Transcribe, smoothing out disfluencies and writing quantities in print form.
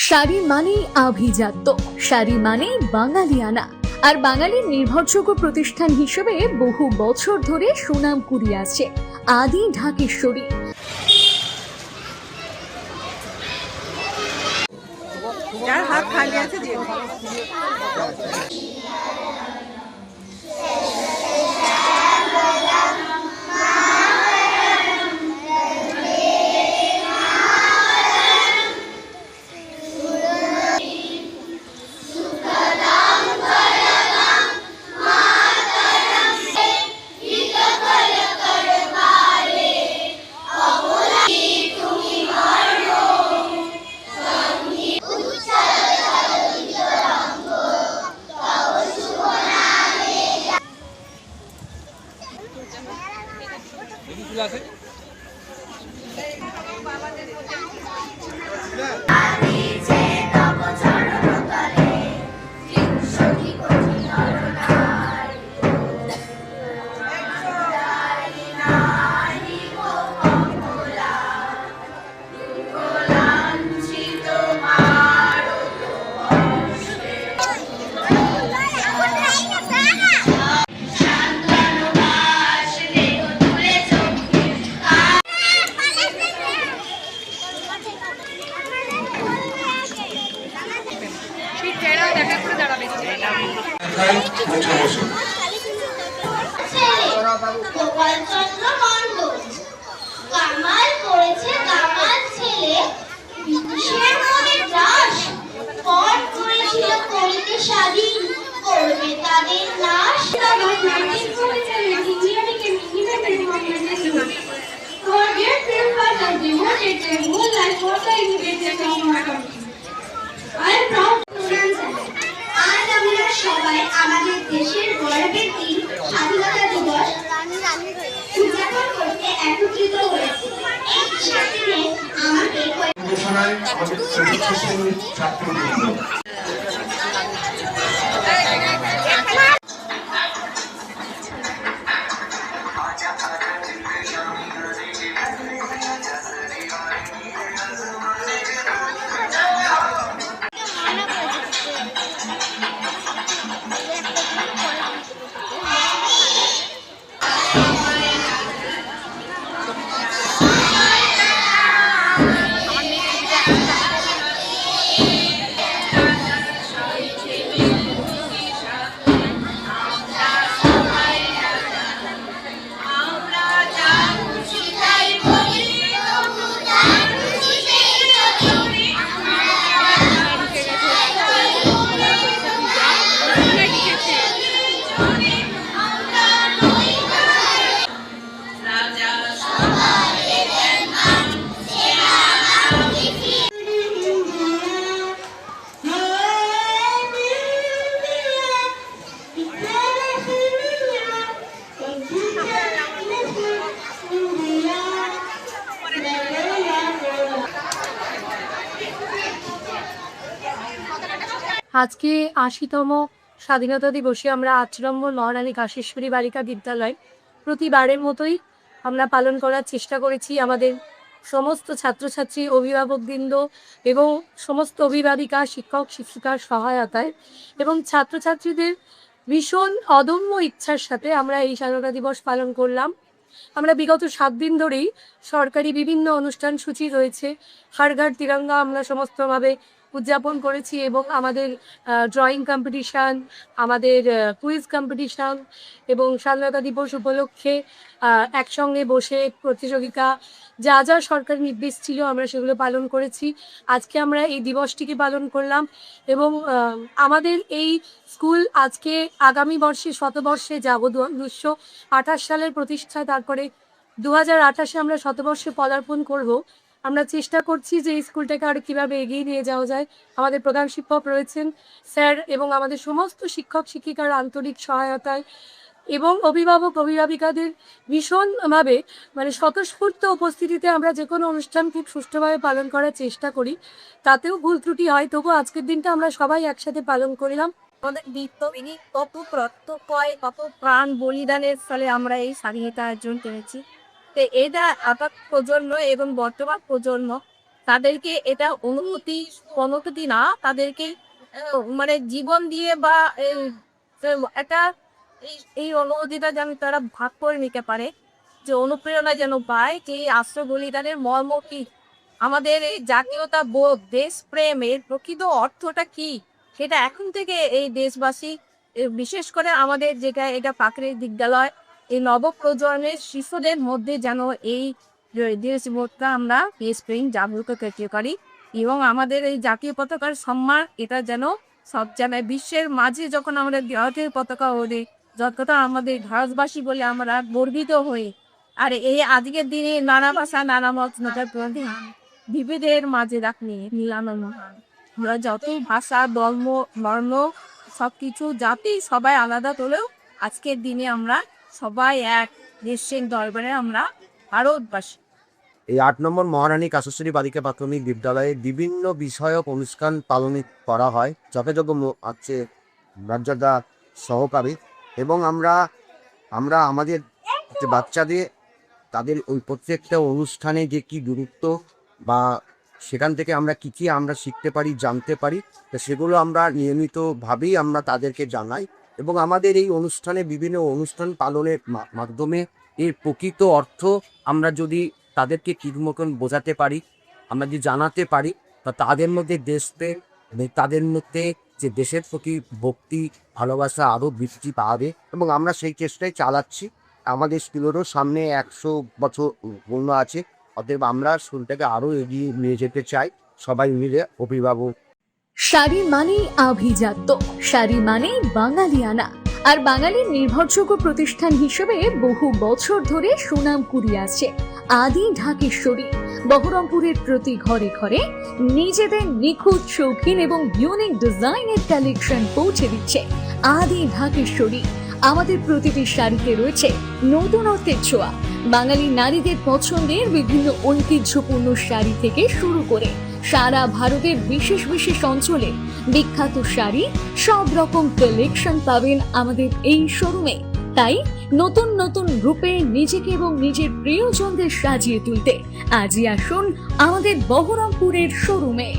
শাড়ি মানেই আভিজাত্য, শাড়ি মানেই বাঙালিয়ানা। আর বাঙালির নির্ভরযোগ্য প্রতিষ্ঠান হিসেবে বহু বছর ধরে সুনাম কুড়িয়ে আসছে আদি ঢাকেশ্বরী। যার হাত খালি আছে দিয়ে আছে। কামাল করেছে কামাল ছেলে বিদেশের মনে দাস পথ করেছিল করিতে স্বাধীন করবে তাদের নাশ আজ আমরা সবাই আমাদের দেশের গর্বের দিন স্বাধীনতা দিবস উদযাপন করতে একত্রিত হয়েছি। এই বিশেষ দিনে আমাদের আজকে ৮০তম স্বাধীনতা দিবসে আমরা ৮ নম্বর মহারানী কাশেশ্বরী বালিকা বিদ্যালয় প্রতিবারের মতোই আমরা পালন করার চেষ্টা করেছি। আমাদের সমস্ত ছাত্রছাত্রী, অভিভাবকবৃন্দ এবং সমস্ত অভিভাবিকা, শিক্ষক শিক্ষিকার সহায়তায় এবং ছাত্রছাত্রীদের ভীষণ অদম্য ইচ্ছার সাথে আমরা এই স্বাধীনতা দিবস পালন করলাম। আমরা বিগত 7 দিন ধরেই সরকারি বিভিন্ন অনুষ্ঠান সূচি রয়েছে, হর ঘর তিরঙ্গা আমরা সমস্তভাবে উদযাপন করেছি এবং আমাদের ড্রয়িং কম্পিটিশান, আমাদের কুইজ কম্পিটিশান এবং স্বাধীনতা দিবস উপলক্ষে একসঙ্গে বসে প্রতিযোগিতা, যা যা সরকারি নির্দেশ ছিল আমরা সেগুলো পালন করেছি। আজকে আমরা এই দিবসটিকে পালন করলাম এবং আমাদের এই স্কুল আজকে আগামী বর্ষে শতবর্ষে যাব। 1928 সালের প্রতিষ্ঠা, তারপরে 2028-এ আমরা শতবর্ষে পদার্পণ করব। আমরা চেষ্টা করছি যে এই স্কুলটাকে আরও কীভাবে এগিয়ে নিয়ে যাওয়া যায়। আমাদের প্রধান শিক্ষক রয়েছেন স্যার এবং আমাদের সমস্ত শিক্ষক শিক্ষিকার আন্তরিক সহায়তায় এবং অভিভাবক অভিভাবিকাদের ভীষণভাবে স্বতঃস্ফূর্ত উপস্থিতিতে আমরা যে কোনো অনুষ্ঠান খুব সুষ্ঠুভাবে পালন করার চেষ্টা করি। তাতেও ভুল ত্রুটি হয়, তবু আজকের দিনটা আমরা সবাই একসাথে পালন করলাম। আমাদের নিত্যদিনই কত প্রত্যয়, কত প্রাণ বলিদানের ফলে আমরা এই স্বাধীনতা অর্জন করেছি। তো এটা আপাত প্রজন্ম এবং বর্তমান প্রজন্ম তাদেরকে এটা অনুভূতি না, তাদেরকে মানে জীবন দিয়ে বা একটা এই অনুভূতিটা যেন তারা ভাগ করে নিতে পারে, যে অনুপ্রেরণা যেন পায় যে এই আশ্রয় বলিদানের মর্ম কি, আমাদের এই জাতীয়তা বোধ, দেশপ্রেমের প্রকৃত অর্থটা কি, সেটা এখন থেকে এই দেশবাসী বিশেষ করে আমাদের যেটা এটা পাকড়ি বিদ্যালয়, এই নবপ্রজন্মের শিশুদের মধ্যে যেন এই দেশবোধটা আমরা দেশপ্রেম জাগরুক করতে পারি, এবং আমাদের এই জাতীয় পতাকার সম্মান এটা যেন সব জায়গায় বিশ্বের মাঝে যখন আমরা জাতীয় পতাকা ওড়ে, যতটা আমাদের ভারতবাসী বলে আমরা গর্বিত হই। আর এই আজকের দিনে নানা ভাষা নানা মত বিভেদের মাঝে রাখনি মিলানো মহান, আমরা যত ভাষা ধর্ম বর্ণ সবকিছু জাতি সবাই আলাদা তোলেও আজকের দিনে আমরা সবাই এক দেশের দরবারে আমরা ভারতবাসী। এই 8 নম্বর মহারানী কাশেশ্বরী বালিকা প্রাথমিক বিদ্যালয়ে বিভিন্ন বিষয়ক অনুষ্ঠান পালন করা হয় যথাযোগ্য আছে মর্যাদা সহকারে, এবং আমরা আমাদের যে বাচ্চাদের তাদের ওই প্রত্যেকটা অনুষ্ঠানে যে কি গুরুত্ব বা সেখান থেকে আমরা কি আমরা শিখতে পারি জানতে পারি, তো সেগুলো আমরা নিয়মিতভাবেই আমরা তাদেরকে জানাই, এবং আমাদের এই অনুষ্ঠানে বিভিন্ন অনুষ্ঠান পালনের মাধ্যমে এর প্রকৃত অর্থ আমরা যদি তাদেরকে ঠিক মতন বোঝাতে পারি, আমরা যদি জানাতে পারি, তা তাদের মধ্যে দেশপ্রেম, তাদের মধ্যে যে দেশের প্রতি ভক্তি ভালোবাসা আরও বৃদ্ধি পাবে, এবং আমরা সেই চেষ্টাই চালাচ্ছি। আমাদের স্কুলেরও সামনে 100 বছর পূর্ণ আছে, অতএব আমরা স্কুলটাকে আরও এগিয়ে নিয়ে যেতে চাই সবাই মিলে অভিভাবক। শাড়ি মানেই আভিজাত্য, শাড়ি মানেই বাঙালিয়ানা, আর বাঙালির নির্ভরযোগ্য প্রতিষ্ঠান হিসেবে বহু বছর ধরে সুনাম কুড়িয়ে আসছে আদি ঢাকেশ্বরী। বহরমপুরের প্রতি ঘরে ঘরে নিজেদের নিখুঁত শৌখিন এবং ইউনিক ডিজাইনের কালেকশন পৌঁছে দিচ্ছে আদি ঢাকেশ্বরী। আমাদের প্রতিটি শাড়িতে রয়েছে নতুনত্বের ছোঁয়া, বাঙালি নারীদের পছন্দের বিভিন্ন ঐতিহ্যপূর্ণ শাড়ি থেকে শুরু করে সারা ভারতের বিশেষ বিশেষ অঞ্চলে বিখ্যাত শাড়ি, সব রকম কালেকশন পাবেন আমাদের এই শোরুমে। তাই নতুন নতুন রূপে নিজেকে এবং নিজের প্রিয়জনদের সাজিয়ে তুলতে আজই আসুন আমাদের বহরমপুরের শোরুমে।